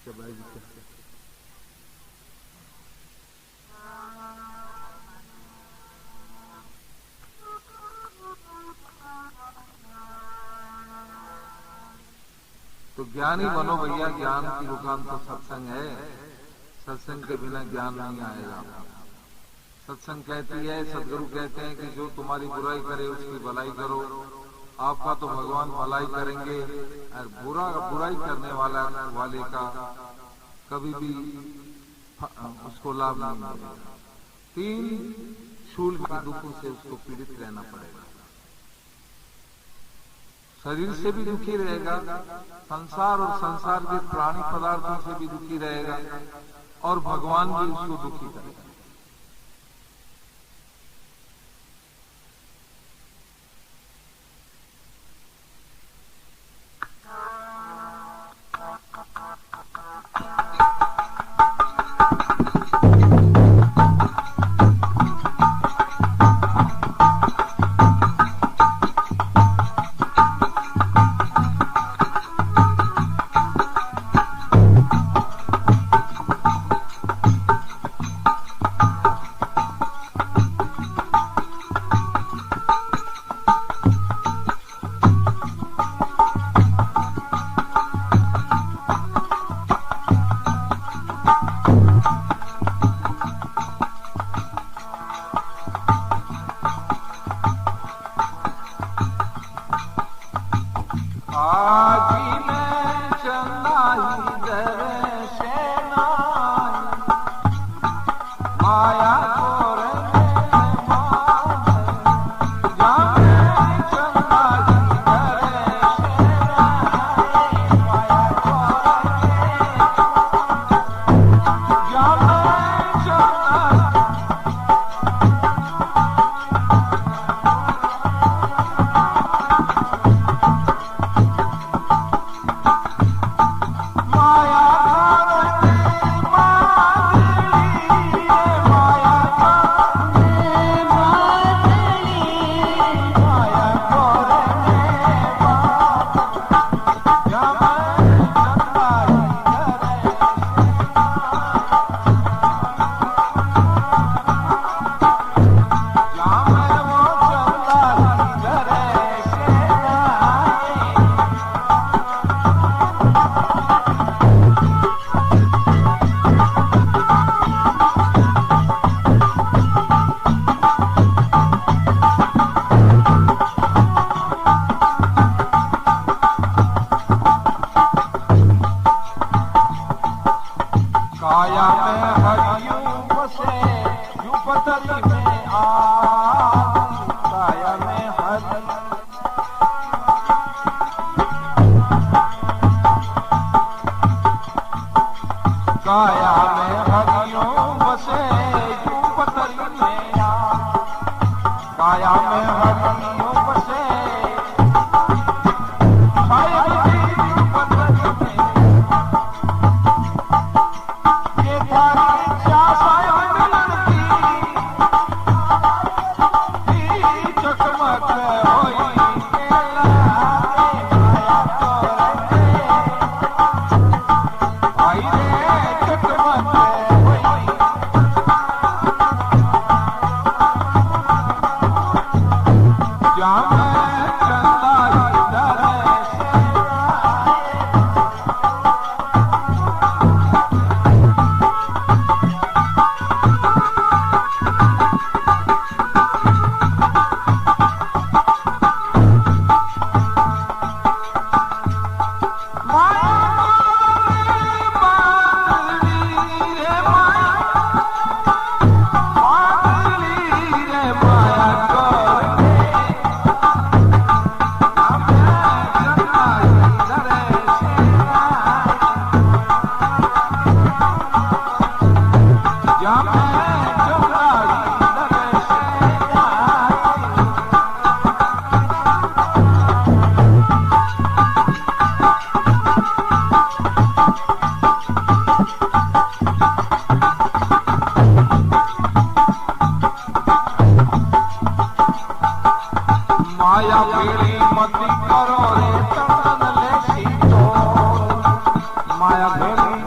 तो ज्ञानी बनो भैया, ज्ञान की दुकान तो सत्संग है, सत्संग के बिना ज्ञान नहीं आएगा। सत्संग कहती है, सदगुरु कहते हैं कि जो तुम्हारी बुराई करे उसकी भलाई करो। आपका तो भगवान भलाई करेंगे और बुराई करने वाले का कभी भी उसको लाभ नहीं मिलेगा। 3 शूल के दुखों से उसको पीड़ित रहना पड़ेगा। शरीर से भी दुखी रहेगा, संसार और संसार के प्राणी पदार्थों से भी दुखी रहेगा, और भगवान भी उसको दुखी करेगा।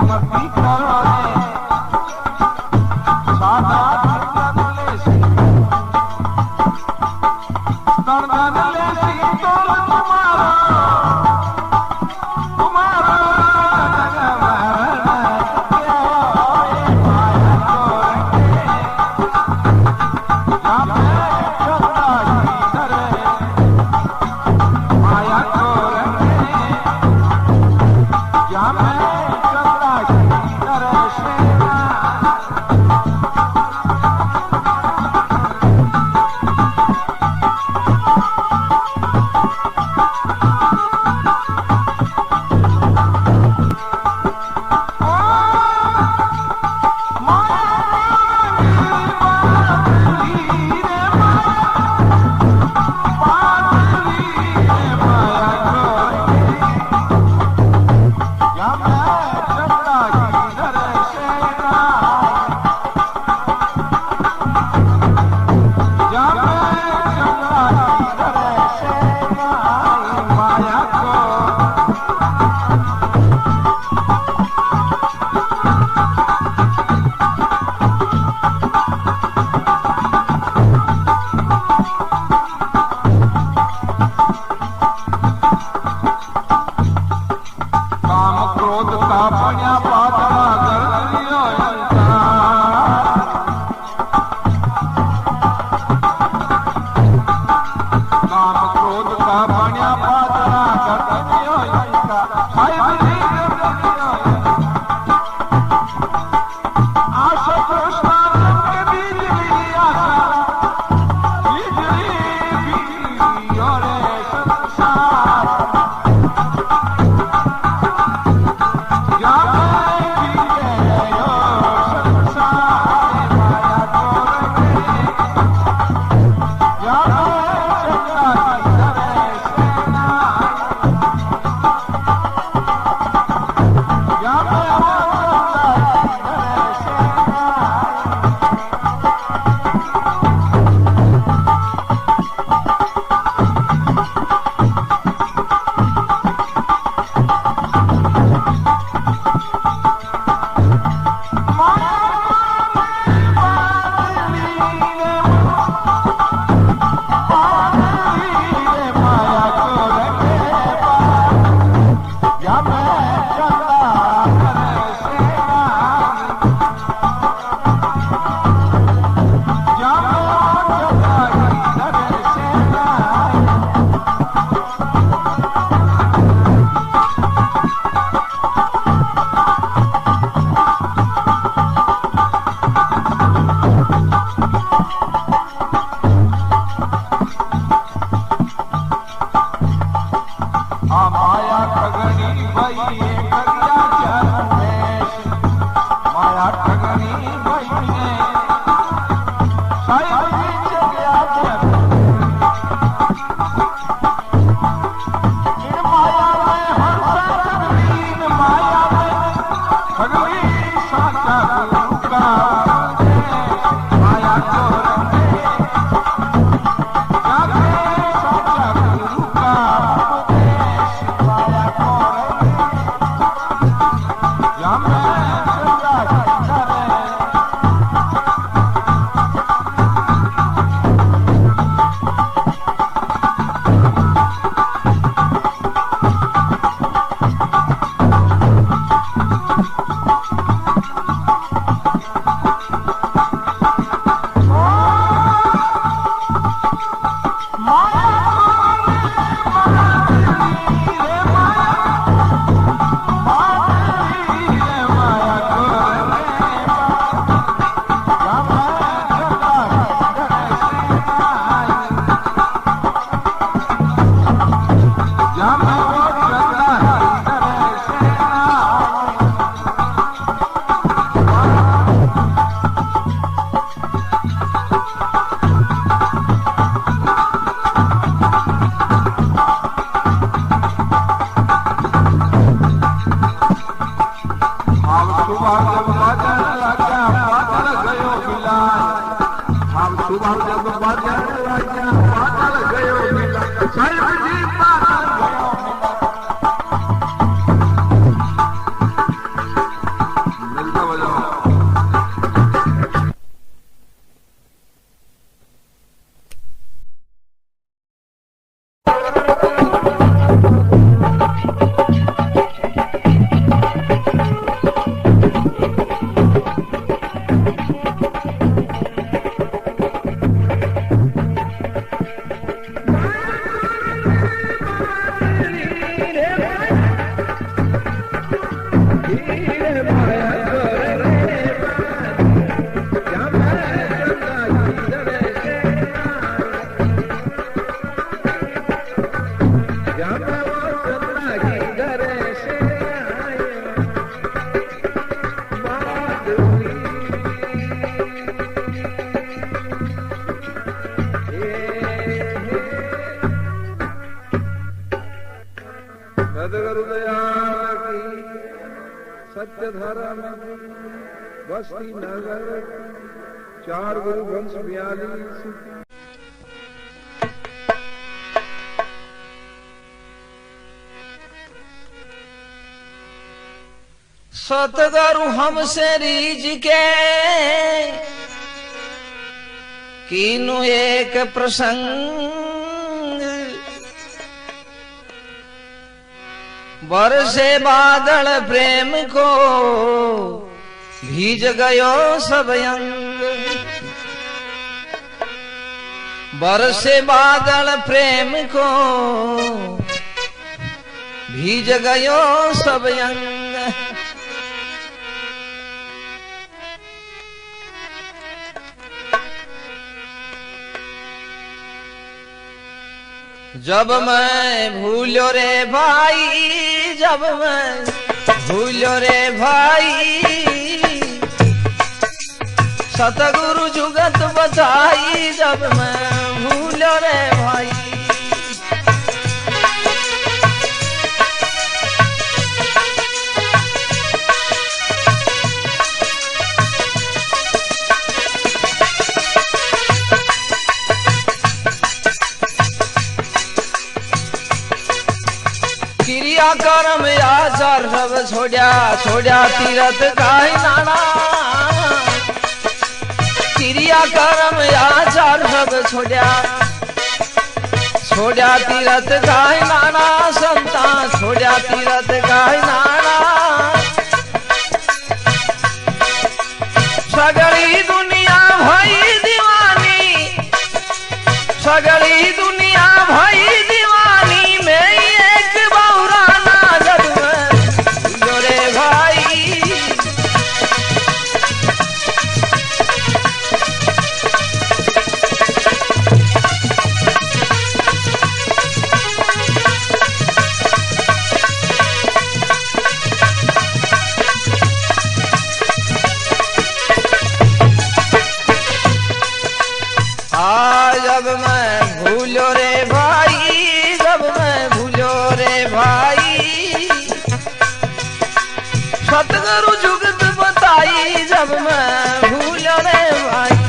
मती करो रे सादा ले सी तड़न ले सी तो तुम्हारा सत्य धर्म बस्ती नगर 4 गुरु वंश 42 सतगुरु हमसे रीझ के कीनु एक प्रसंग बरसे बादल प्रेम को भीज गयो सब अंग। बरसे बादल प्रेम को भीज गयो सब अंग। जब मैं भूलो रे भाई, जब मैं भूलो रे भाई, सतगुरु जुगत बताई। जब मैं भूलो रे भाई, क्रिया कर्म आचार सब छोड़ा, छोड़ा तीरथ काई नाना। क्रिया कर्म आचार सब छोड़ा, छोड़ा तीरथ काई नाना। संता छोड़ा तीरथ काई नाना। सगली दुनिया भई दीवानी, सगली दुनिया भई दीवानी में जब मैं भूलो रे भाई, जब मैं भूलो रे भाई, सतगुरु जुगत बताई। जब मैं भूलो रे भाई,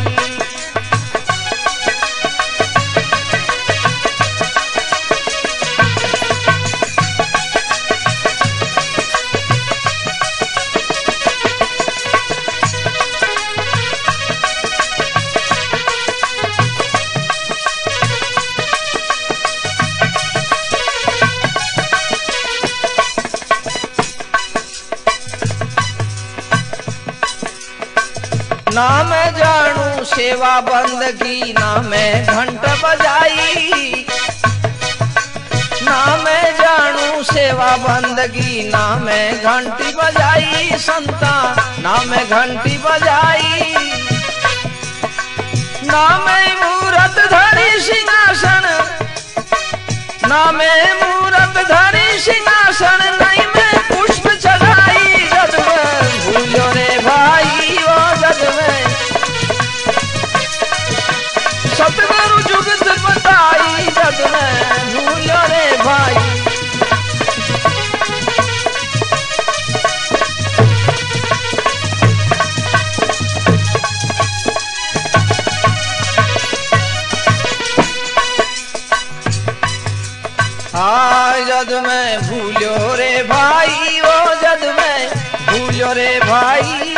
ना मैं जानू सेवा बंदगी, ना मैं घंट बजाई। ना मैं जानू सेवा बंदगी, ना मैं घंटी बजाई। संता ना मैं घंटी बजाई। ना मैं मूरत धरी सिंहासन, ना मैं मूरत धरी सिंहासन। नहीं मैं पुष्प चढ़ाई। जब मैं भूलो रे भाई, वो जग में सतगुरु जुगत बताई। जग में भूलो रे भाई, जद मैं भूलो रे भाई, वो जद मैं भूलो रे भाई,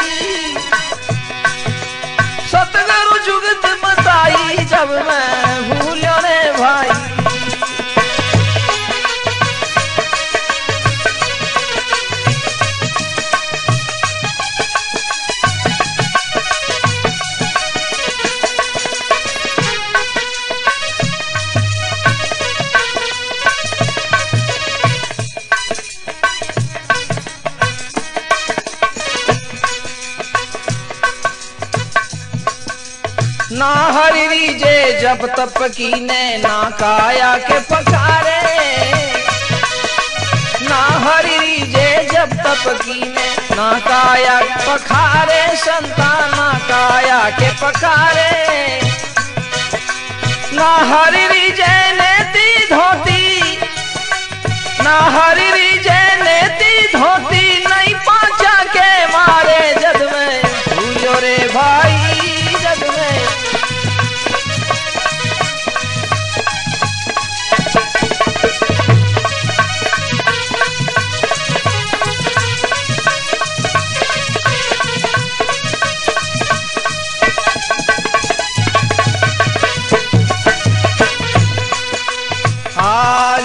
सतगुरु जुगत बताई। जब मैं भूलो रे भाई, ना हरि रीजे जब तप कीने ना काया के पकारे, ना हरि रीजे जब तप कीने ना काया पखारे, संतान ना काया के पकारे। ना हरि रीजे नेति धोती, ना हरि रीजे नेति धोती, नहीं पाचा के मारे जग में भूलो रे भाई जग में।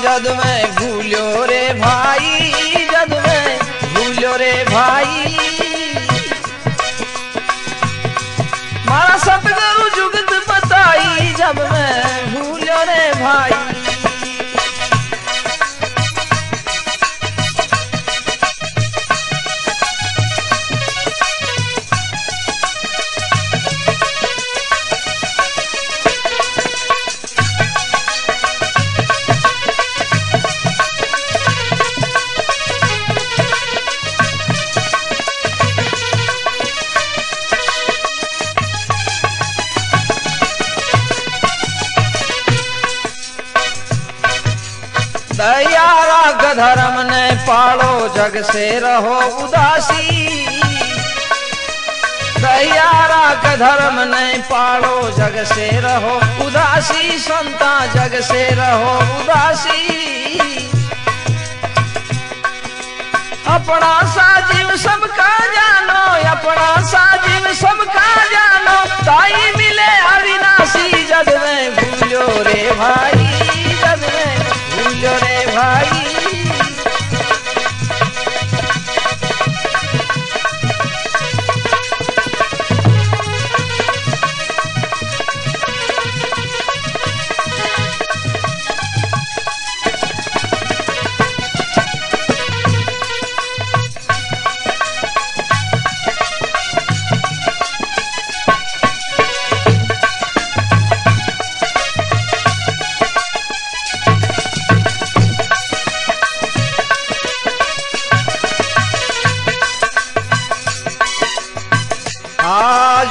जद में भूलो रे भाई, जद में भूलो रे भाई। मारा सतगुरु जुगत बताई जब मैं भूलो रे भाई। दया राग धर्म ने पालो जग से रहो उदासी, दया राग धर्म ने पालो जग से रहो उदासी, संता जग से रहो उदासी। अपना साजिव सबका जानो, अपना साजिव सबका जानो, ताई मिले अविनाशी जग में भूलो रे भाई, जग में भूलो रे भाई।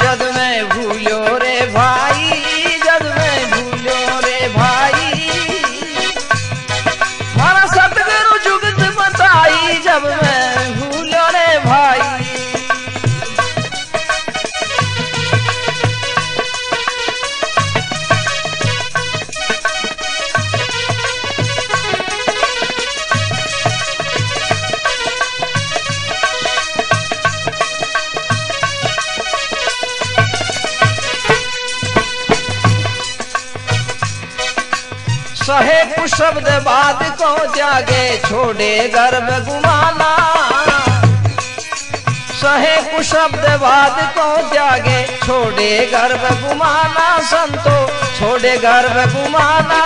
जद में भूलो रे भाई, जद में भूलो रे भाई। मारा सतगुरु जुगत बताई जब मैं भूलो रे भाई। सहे कुछ शब्द बात को त्यागे छोड़े गर्भ गुमाना, सहे कुछ शब्द बात को त्यागे छोड़े गर्भ गुमाना, संतो छोड़े गर्भ गुमाना।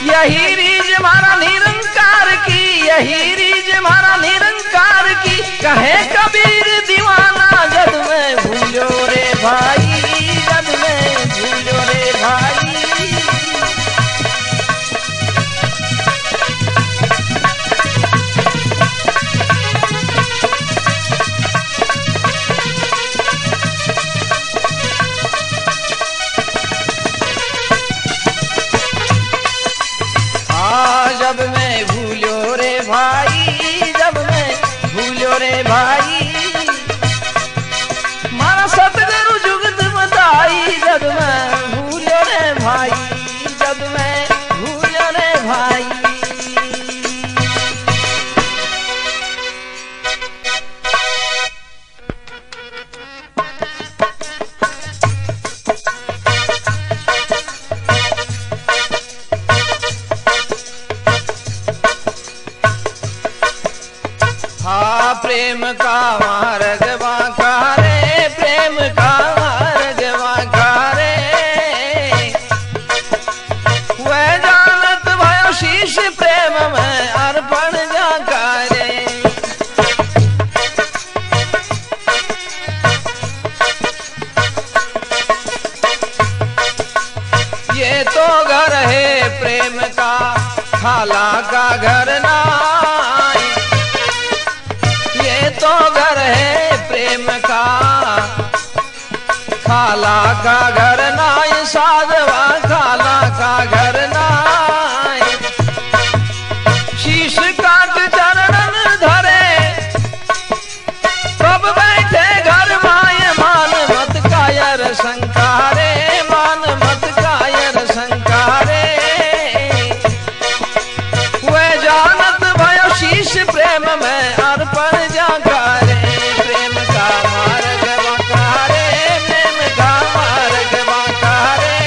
यही रीज मारा निरंकार की, यही रीज मारा निरंकार की, कहे कबीर दीवाना जद में भूलो रे भाई, जद में भूलो रे भाई। जब मैं भूलो रे भाई, जब मैं भूलो रे भाई। मारा सतगुरु जुगत बताई जब मैं भूलो रे भाई, जब मैं भूलो रे भाई। प्रेम का मार्ग बांका रे, प्रेम का मार्ग बांका रे। वह जानत भयो शीश प्रेम में अर्पण जाका रे। तो घर है प्रेम का, खाला का घर नाय साधवा, खाला का घर नाय। शीश काट चरणन धरे कब बैठे घर माय, मान मत कायर संकारे, मान मत कायर संकारे। वह जानत भयो शीश प्रेम में अर्पण जाकारे, प्रेम का मार्ग बाकारे, प्रेम का मार्ग बाकारे।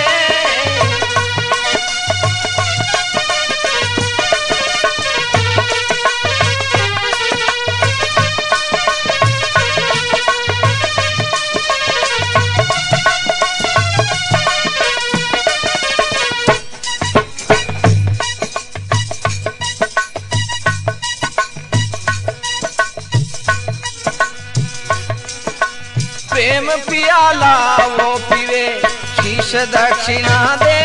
प्रेम पियाला वो पीवे शीश दक्षिणा दे,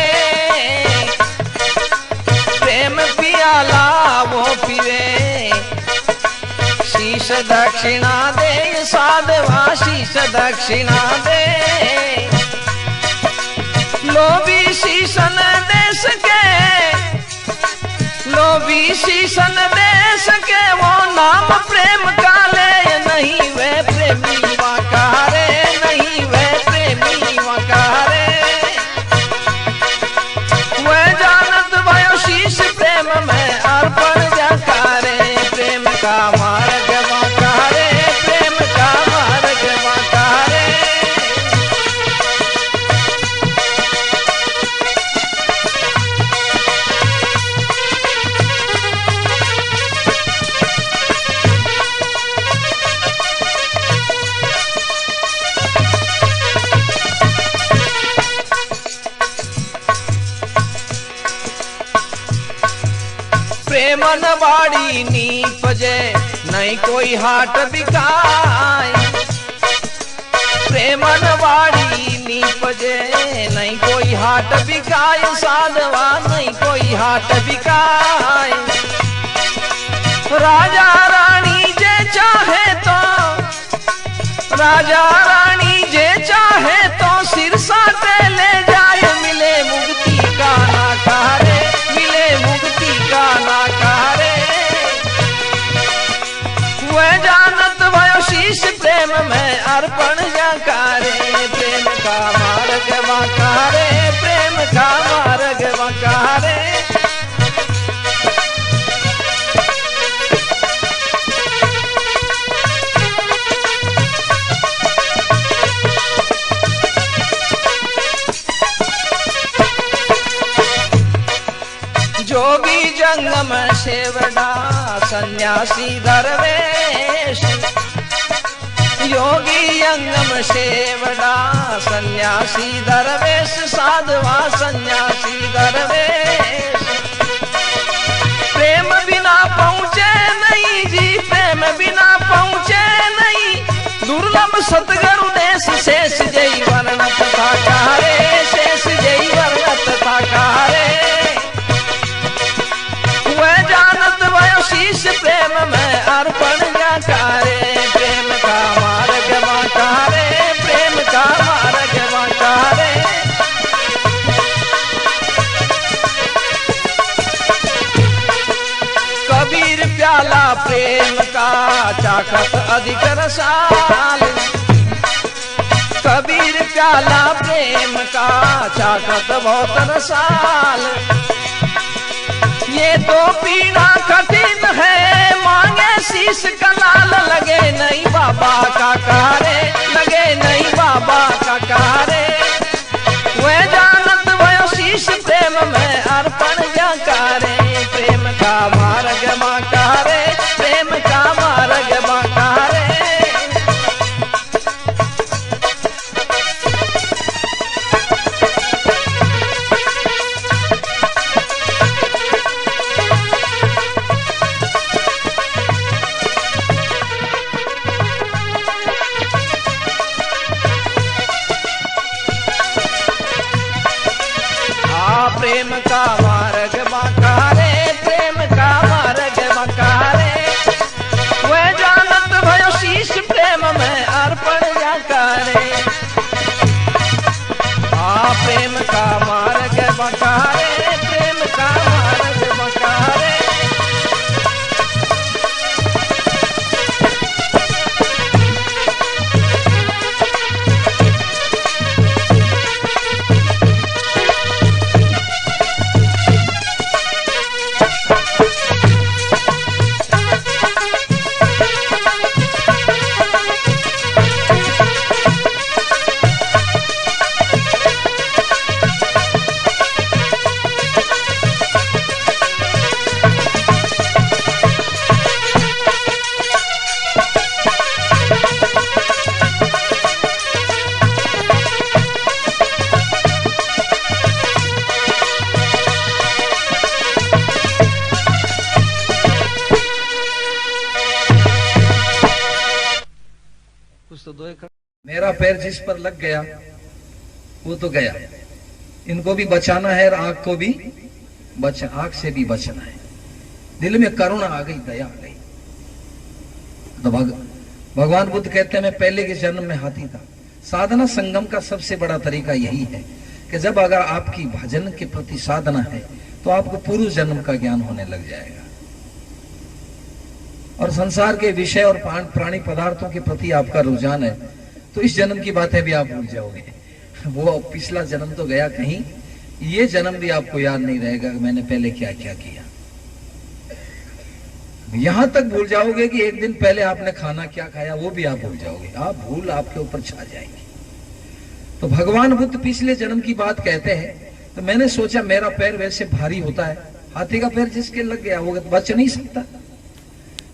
प्रेम पियाला वो पीवे शीश दक्षिणा दे, साधवा शीश दक्षिणा दे। लोभी शीशन देश के, लोभी शीशन देश के, वो नाम प्रेम का ले नहीं वे प्रेमी वाकारे, नहीं वे प्रेमी वाकारे। वह जानत भयो शीश प्रेम में अर्पण जाकारे, प्रेम का मार्ग वाकारे, प्रेम का मार्ग वाकारे। प्रेमन बाड़ी नीपजे नहीं कोई हाट बिकाय, प्रेमन बाड़ी नीपजे नहीं कोई हाट बिकाय, साधवा नहीं कोई हाट बिकाय। राजा रानी जे चाहे तो, राजा रानी जे चाहे तो सिर साटे ले जाए, मिले मुक्ति का नाकारे, मिले मुक्ति का नाकारे। वह जानत भयो शीश प्रेम में अर्पण जाकारे, प्रेम का मार्ग वाकारे, प्रेम का मार्ग वाकारे। जोगी जंगम सेवड़ा सन्यासी दरवेश, योगी अंगम सेवड़ा सन्यासी दरवेश, साधवा सन्यासी दरवेश। प्रेम बिना पहुँचे नहीं जी, प्रेम बिना पहुँचे नहीं, दुर्लभ सतगुरु देश शेष जय वर्णत था कारे, शेष जय वर्णत था कारे। वह जानत भयो शीश प्रेम में अर्पण जाकारे, प्रेम का मार्ग वाकारे, प्रेम का मार्ग वाकारे। कबीर प्याला प्रेम का चाखत अधिक रसाल, कबीर प्याला प्रेम का चाखत बहुत रसाल। ये तो पीना कठिन है, मांगे शीश कलाल, लगे नहीं बाबा का कारे, लगे नहीं बाबा का कारे। वह जानत भयो शीश प्रेम में अर्पण जाकारे, प्रेम का मार्ग माकारे, प्रेम का मार्ग माकारे। प्रेम का मार्ग बाकारे, प्रेम का मार्ग बाकारे। वह जानत भयो तो दो एक मेरा पैर जिस पर लग गया वो तो गया, इनको भी बचाना है और आग को भी आग से भी बचना है। दिल में करुणा आ गई, दया आ गई। तो भगवान बुद्ध कहते हैं मैं पहले के जन्म में हाथी था। साधना संगम का सबसे बड़ा तरीका यही है कि जब अगर आपकी भजन के प्रति साधना है तो आपको पूर्व जन्म का ज्ञान होने लग जाएगा, और संसार के विषय और प्राणी पदार्थों के प्रति आपका रुझान है तो इस जन्म की बातें भी आप भूल जाओगे। वो पिछला जन्म तो गया कहीं, ये जन्म भी आपको याद नहीं रहेगा कि मैंने पहले क्या क्या किया। यहां तक भूल जाओगे कि एक दिन पहले आपने खाना क्या खाया वो भी आप भूल जाओगे। आप भूल आपके ऊपर छा जाएगी। तो भगवान बुद्ध पिछले जन्म की बात कहते हैं। तो मैंने सोचा मेरा पैर वैसे भारी होता है, हाथी का पैर जिसके लग गया वो बच नहीं सकता,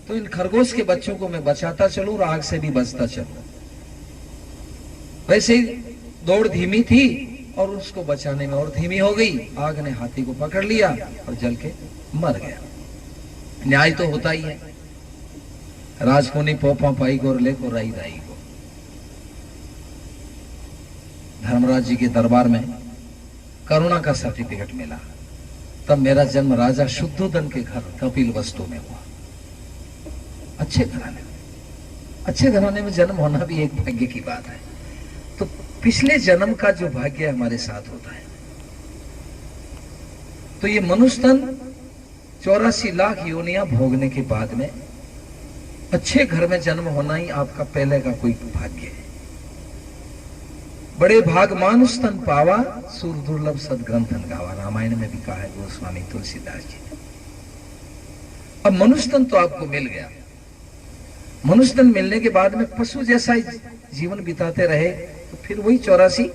तो इन खरगोश के बच्चों को मैं बचाता चलूं और आग से भी बचता चलूं। वैसे ही दौड़ धीमी थी और उसको बचाने में और धीमी हो गई। आग ने हाथी को पकड़ लिया और जल के मर गया। न्याय तो होता ही है, राजकोनी पोपा पाई को लेको राई राई को। धर्मराज जी के दरबार में करुणा का सर्टिफिकेट मिला। तब मेरा जन्म राजा शुद्धोधन के घर कपिल वस्तु में हुआ। अच्छे घराने में जन्म होना भी एक भाग्य की बात है। तो पिछले जन्म का जो भाग्य हमारे साथ होता है, तो ये मनुष्य तन 84 लाख योनियां भोगने के बाद में अच्छे घर में जन्म होना ही आपका पहले का कोई भाग्य है। बड़े भाग मानुष तन पावा, सुर दुर्लभ सदग्रंथन गावा, रामायण में भी कहा है गोस्वामी तुलसीदास जी ने। अब मनुष्य तन तो आपको मिल गया। मनुष्य तन मिलने के बाद में पशु जैसा ही जीवन बिताते रहे तो फिर वही 84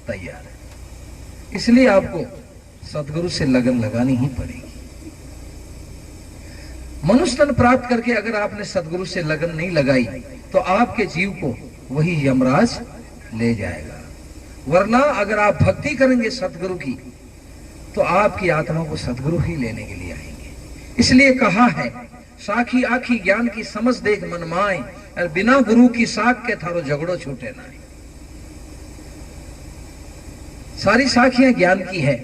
तैयार है। इसलिए आपको सदगुरु से लगन लगानी ही पड़ेगी। मनुष्य तन प्राप्त करके अगर आपने सदगुरु से लगन नहीं लगाई तो आपके जीव को वही यमराज ले जाएगा। वरना अगर आप भक्ति करेंगे सदगुरु की तो आपकी आत्मा को सदगुरु ही लेने के लिए आएंगे। इसलिए कहा है साखी आखी ज्ञान की समझ देख मन माए, और बिना गुरु की साख के थारो झगड़ो छूटे ना। सारी साखियां ज्ञान की है,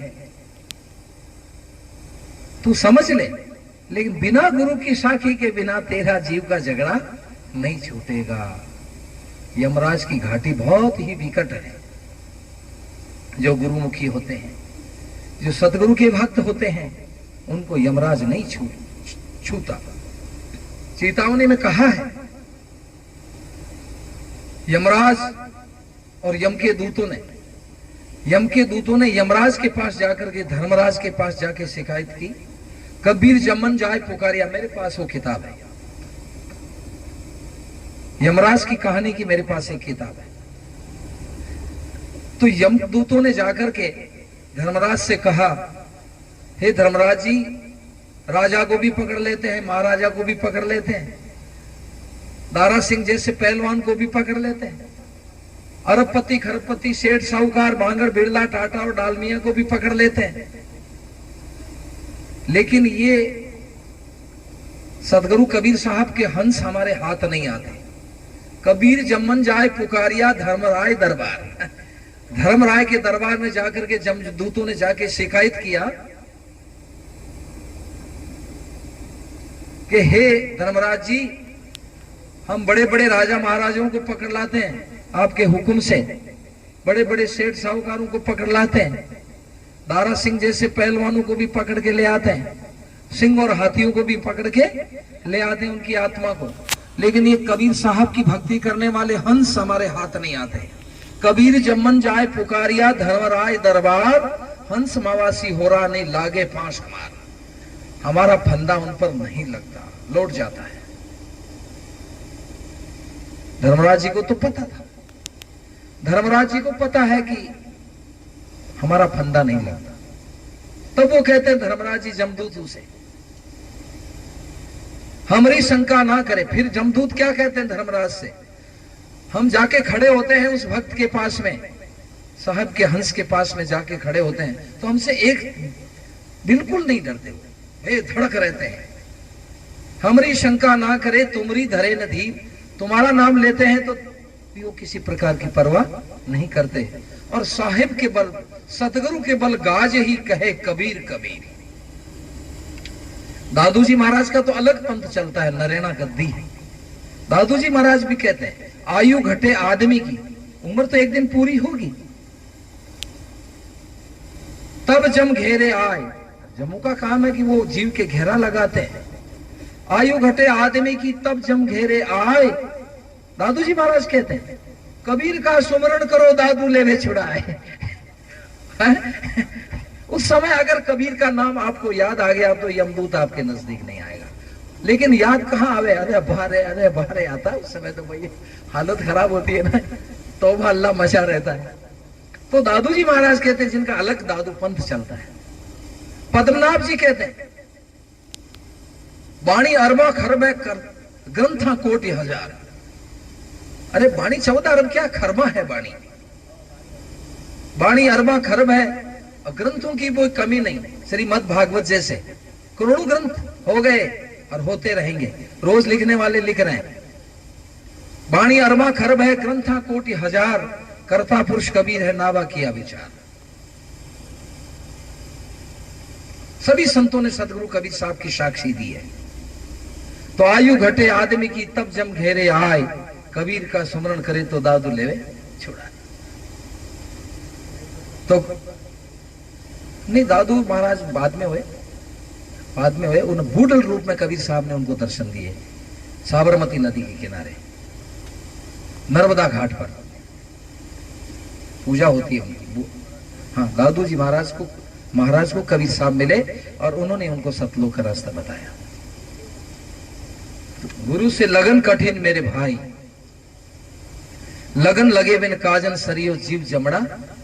तू समझ ले, लेकिन बिना गुरु की साखी के बिना तेरा जीव का झगड़ा नहीं छूटेगा। यमराज की घाटी बहुत ही विकट है। जो गुरुमुखी होते हैं, जो सतगुरु के भक्त होते हैं, उनको यमराज नहीं छूता। चेतावनी में कहा है यमराज और यम के दूतों ने यमराज के पास जाकर के धर्मराज के पास जाके शिकायत की। कबीर जमन जाए पुकारिया, मेरे पास वो किताब है, यमराज की कहानी की मेरे पास एक किताब है। तो यमदूतों ने जाकर के धर्मराज से कहा, हे धर्मराज जी, राजा को भी पकड़ लेते हैं, महाराजा को भी पकड़ लेते हैं, दारा सिंह जैसे पहलवान को भी पकड़ लेते हैं, अरबपति खरबपति सेठ साहूकार भांगड़ बिरला टाटा और डालमिया को भी पकड़ लेते हैं, लेकिन ये सदगुरु कबीर साहब के हंस हमारे हाथ नहीं आते। कबीर जमन जाए पुकारिया धर्मराय दरबार। धर्मराय के दरबार में जाकर के जमदूतों ने जाके शिकायत किया कि हे धर्मराज जी, हम बड़े बड़े राजा महाराजाओं को पकड़ लाते हैं आपके हुक्म से, बड़े बड़े सेठ साहूकारों को पकड़ लाते हैं, दारा सिंह जैसे पहलवानों को भी पकड़ के ले आते हैं, सिंह और हाथियों को भी पकड़ के ले आते हैं उनकी आत्मा को, लेकिन ये कबीर साहब की भक्ति करने वाले हंस हमारे हाथ नहीं आते। कबीर जमन जाए पुकारिया धर्मराय दरबार, हंस मवासी हो रहा नहीं लागे फांस हमारा। हमारा फंदा उन पर नहीं लगता, लौट जाता है। धर्मराज जी को तो पता था, धर्मराज जी को पता है कि हमारा फंदा नहीं लगता। तब वो कहते हैं धर्मराज जी जमदूत से हमारी शंका ना करे। फिर जमदूत क्या कहते हैं धर्मराज से, हम जाके खड़े होते हैं उस भक्त के पास में, साहब के हंस के पास में जाके खड़े होते हैं, तो हमसे एक बिल्कुल नहीं डरते, धड़क रहते हैं। हमारी शंका ना करे तुमरी धरे नधी, तुम्हारा नाम लेते हैं तो वो किसी प्रकार की परवाह नहीं करते। और साहिब के बल, सतगुरु के बल गाज ही कहे कबीर कबीर। दादू जी महाराज का तो अलग पंथ चलता है, नरेना गद्दी। दादू जी महाराज भी कहते हैं आयु घटे आदमी की, उम्र तो एक दिन पूरी होगी, तब जम घेरे आए। जमू का काम है कि वो जीव के घेरा लगाते हैं। आयु घटे आदमी की तब जम घेरे आए। दादू जी महाराज कहते हैं कबीर का सुमरण करो दादू लेवे छुड़ाए। उस समय अगर कबीर का नाम आपको याद आ गया तो यमदूत आपके नजदीक नहीं आएगा। लेकिन याद कहाँ आवे, अरे बाहर आता है, उस समय तो भाई हालत खराब होती है ना, तौबा अल्लाह मचा रहता है। तो दादू जी महाराज कहते हैं जिनका अलग दादू पंथ चलता है। पद्मनाभ जी कहते हैं बाणी अरबा खरबे कर ग्रंथा कोटि हजार। अरे बाणी 14 अरब क्या, खरबा है बाणी। बाणी अरबा खरब है और ग्रंथों की कोई कमी नहीं। श्रीमद् भागवत जैसे करोड़ों ग्रंथ हो गए और होते रहेंगे, रोज लिखने वाले लिख रहे हैं। बाणी अरबा खरब है ग्रंथा कोटि हजार, कर्ता पुरुष कबीर है नावा किया विचार। सभी संतों ने सदगुरु कबीर साहब की साक्षी दी है। तो आयु घटे आदमी की तब जम घेरे आए, कबीर का सुमरण करे तो दादू लेवे छुड़ा। तो नहीं, दादू महाराज बाद में हुए, उन बूढ़ल रूप में कबीर साहब ने उनको दर्शन दिए साबरमती नदी के किनारे, नर्मदा घाट पर पूजा होती है उनकी। हाँ, दादू जी महाराज को कबीर साहब मिले और उन्होंने उनको सतलोक का रास्ता बताया। गुरु से लगन कठिन मेरे भाई, लगन लगे बिन काजन सरियो जीव जमड़ा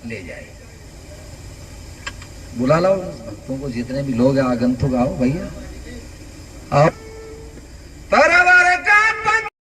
ले जाए। बुला लाओ भक्तों को, जितने भी लोग आगंतुक आओ भैया आओ।